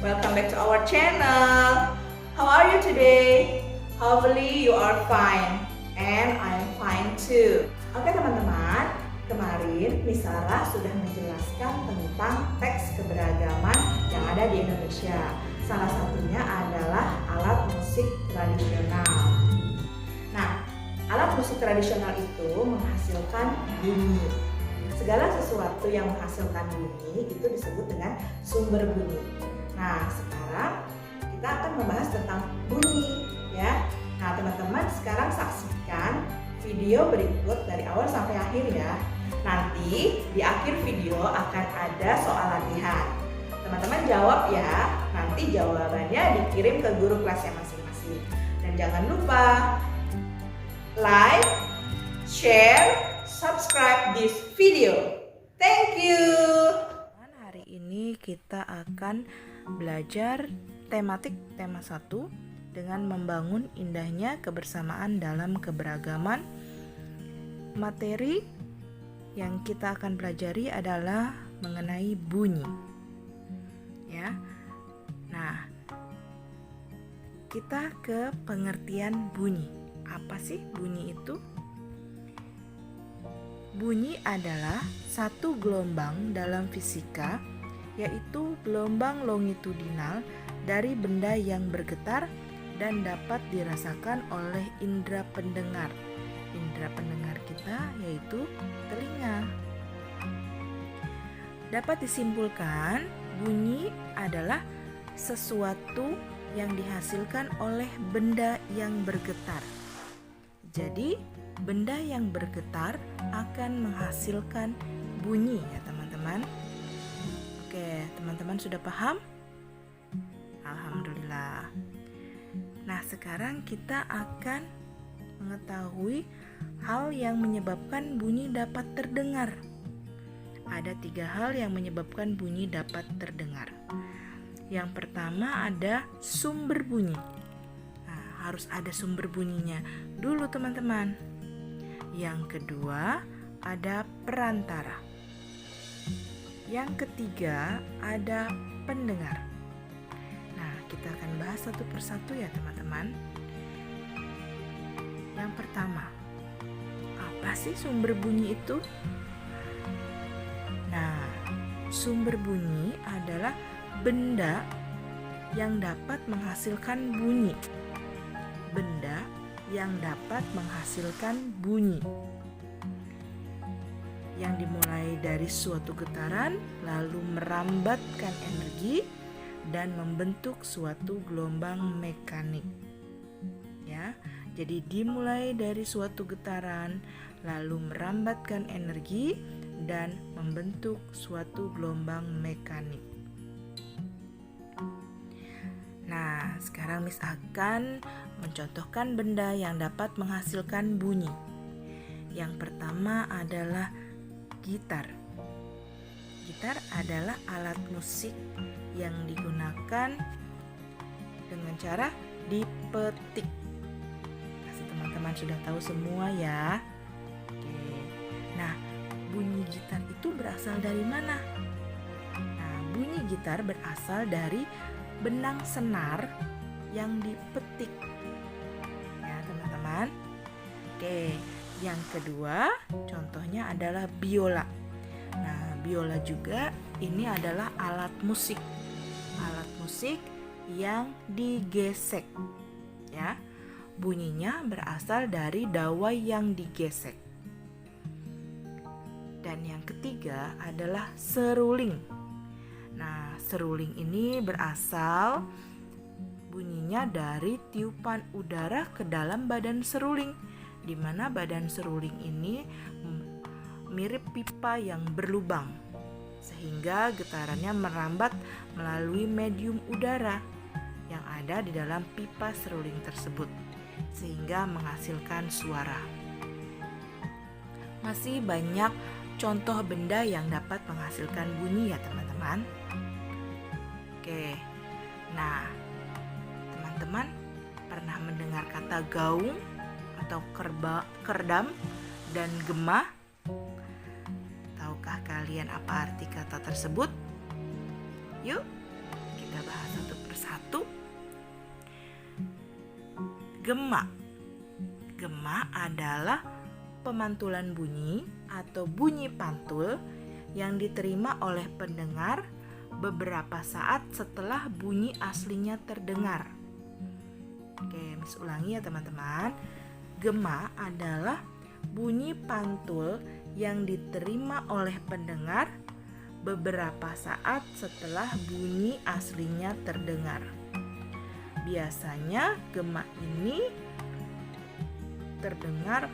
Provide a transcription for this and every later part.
Welcome back to our channel. How are you today? Hopefully you are fine and I am fine too. Oke teman-teman, kemarin Miss Sarah sudah menjelaskan tentang teks keberagaman yang ada di Indonesia. Salah satunya adalah alat musik tradisional. Nah, alat musik tradisional itu menghasilkan bunyi. Segala sesuatu yang menghasilkan bunyi itu disebut dengan sumber bunyi. Nah, sekarang kita akan membahas tentang bunyi ya. Nah, teman-teman sekarang saksikan video berikut dari awal sampai akhir ya. Nanti di akhir video akan ada soal latihan. Teman-teman jawab ya. Nanti jawabannya dikirim ke guru kelasnya masing-masing. Dan jangan lupa like, share, subscribe this video. Thank you. Hari ini kita akan belajar tema 1 dengan membangun indahnya kebersamaan dalam keberagaman. Materi yang kita akan pelajari adalah mengenai bunyi. Ya. Nah, kita ke pengertian bunyi. Apa sih bunyi itu? Bunyi adalah satu gelombang dalam fisika, yaitu gelombang longitudinal dari benda yang bergetar dan dapat dirasakan oleh indera pendengar. Indera pendengar kita yaitu telinga. Dapat disimpulkan, bunyi adalah sesuatu yang dihasilkan oleh benda yang bergetar. Jadi, benda yang bergetar akan menghasilkan bunyi ya teman-teman. Oke, teman-teman sudah paham? Alhamdulillah. Nah, sekarang kita akan mengetahui hal yang menyebabkan bunyi dapat terdengar. Ada 3 hal yang menyebabkan bunyi dapat terdengar. Yang pertama ada sumber bunyi. Nah, harus ada sumber bunyinya dulu teman-teman. Yang kedua ada perantara. Yang ketiga ada pendengar. Nah, kita akan bahas satu persatu ya teman-teman. Yang pertama, apa sih sumber bunyi itu? Nah, sumber bunyi adalah benda yang dapat menghasilkan bunyi. Benda yang dapat menghasilkan bunyi yang dimulai dari suatu getaran lalu merambatkan energi dan membentuk suatu gelombang mekanik. Ya, jadi dimulai dari suatu getaran lalu merambatkan energi dan membentuk suatu gelombang mekanik. Nah, sekarang Miss akan mencontohkan benda yang dapat menghasilkan bunyi. Yang pertama adalah gitar. Gitar adalah alat musik yang digunakan dengan cara dipetik. Pasti teman-teman sudah tahu semua ya. Oke. Nah, bunyi gitar itu berasal dari mana? Nah, bunyi gitar berasal dari benang senar yang dipetik. Ya, teman-teman. Oke, yang kedua contohnya adalah biola. Nah, biola juga ini adalah alat musik. Alat musik yang digesek. Ya. Bunyinya berasal dari dawai yang digesek. Dan yang ketiga adalah seruling. Nah, seruling ini berasal bunyinya dari tiupan udara ke dalam badan seruling, di mana badan seruling ini mirip pipa yang berlubang, sehingga getarannya merambat melalui medium udara yang ada di dalam pipa seruling tersebut, sehingga menghasilkan suara. Masih banyak contoh benda yang dapat menghasilkan bunyi ya teman-teman. Oke, nah teman-teman pernah mendengar kata gaung atau kerdam dan gema? Tahukah kalian apa arti kata tersebut? Yuk Kita bahas satu persatu. Gema. Gema adalah pemantulan bunyi atau bunyi pantul yang diterima oleh pendengar beberapa saat setelah bunyi aslinya terdengar. Oke, Miss ulangi ya teman-teman. Gema adalah bunyi pantul yang diterima oleh pendengar beberapa saat setelah bunyi aslinya terdengar. Biasanya gema ini terdengar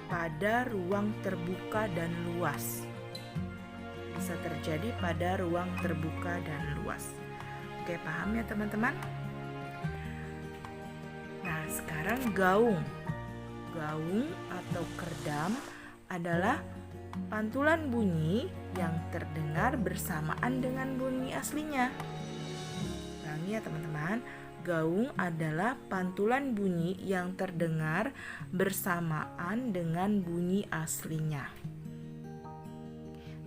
pada ruang terbuka dan luas. Bisa terjadi pada ruang terbuka dan luas. Oke, paham ya teman-teman? Nah, sekarang gaung. Gaung atau kerdam adalah pantulan bunyi yang terdengar bersamaan dengan bunyi aslinya. Ulangi ya teman-teman. Gaung adalah pantulan bunyi yang terdengar bersamaan dengan bunyi aslinya.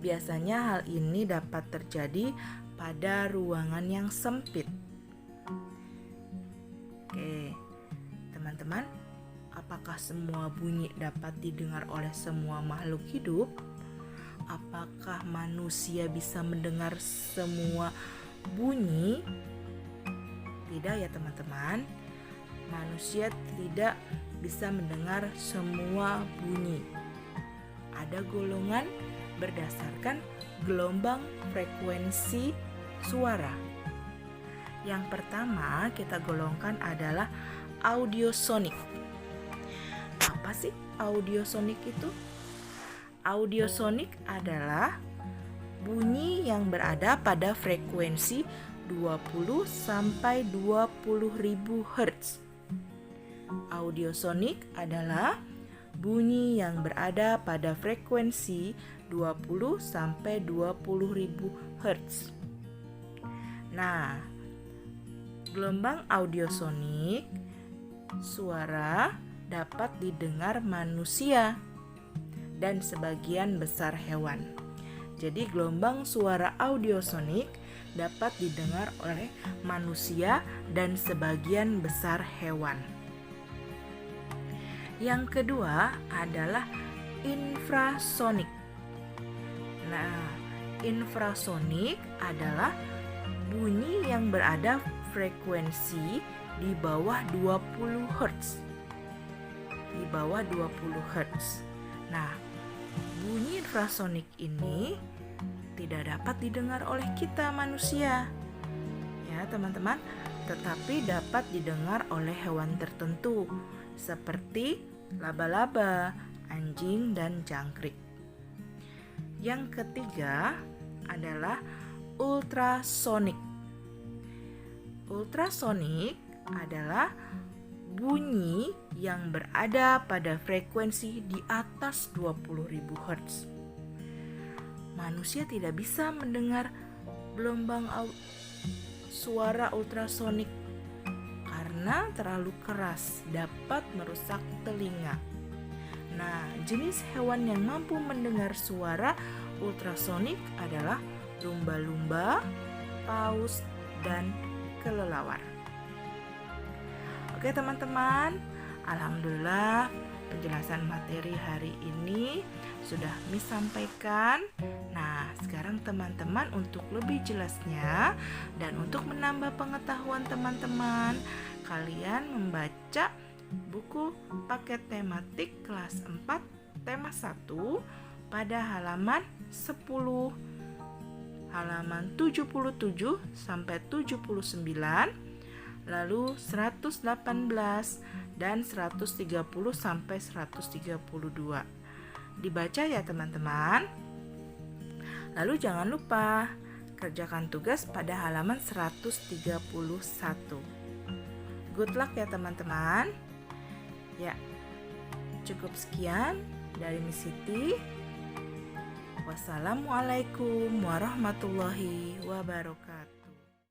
Biasanya hal ini dapat terjadi pada ruangan yang sempit. Oke, teman-teman, apakah semua bunyi dapat didengar oleh semua makhluk hidup? Apakah manusia bisa mendengar semua bunyi? Tidak ya teman-teman. Manusia tidak bisa mendengar semua bunyi. Ada golongan berdasarkan gelombang frekuensi suara. Yang pertama kita golongkan adalah audiosonik. Apa sih audiosonik itu? Audiosonik adalah bunyi yang berada pada frekuensi 20 sampai 20.000 Hz. Audiosonik adalah bunyi yang berada pada frekuensi 20 sampai 20.000 Hz. Nah, gelombang audiosonik suara dapat didengar manusia dan sebagian besar hewan. Jadi gelombang suara audiosonik dapat didengar oleh manusia dan sebagian besar hewan. Yang kedua adalah infrasonik. Nah, infrasonik adalah bunyi yang berada frekuensi di bawah 20 Hz. Di bawah 20 Hz. Nah, bunyi infrasonik ini tidak dapat didengar oleh kita manusia. Ya, teman-teman, tetapi dapat didengar oleh hewan tertentu seperti laba-laba, anjing, dan jangkrik. Yang ketiga adalah ultrasonik. Ultrasonik adalah bunyi yang berada pada frekuensi di atas 20.000 Hz. Manusia tidak bisa mendengar gelombang suara ultrasonik karena terlalu keras, dapat merusak telinga. Nah, jenis hewan yang mampu mendengar suara ultrasonik adalah lumba-lumba, paus, dan kelelawar. Oke teman-teman, alhamdulillah penjelasan materi hari ini sudah Miss sampaikan. Nah, sekarang teman-teman untuk lebih jelasnya dan untuk menambah pengetahuan teman-teman, kalian membaca buku paket tematik kelas 4 tema 1 pada halaman 10, halaman 77 sampai 79, lalu 118 dan 130 sampai 132. Dibaca ya teman-teman. Lalu jangan lupa kerjakan tugas pada halaman 131. Good luck ya teman-teman. Ya, cukup sekian dari Miss Siti. Wassalamualaikum warahmatullahi wabarakatuh.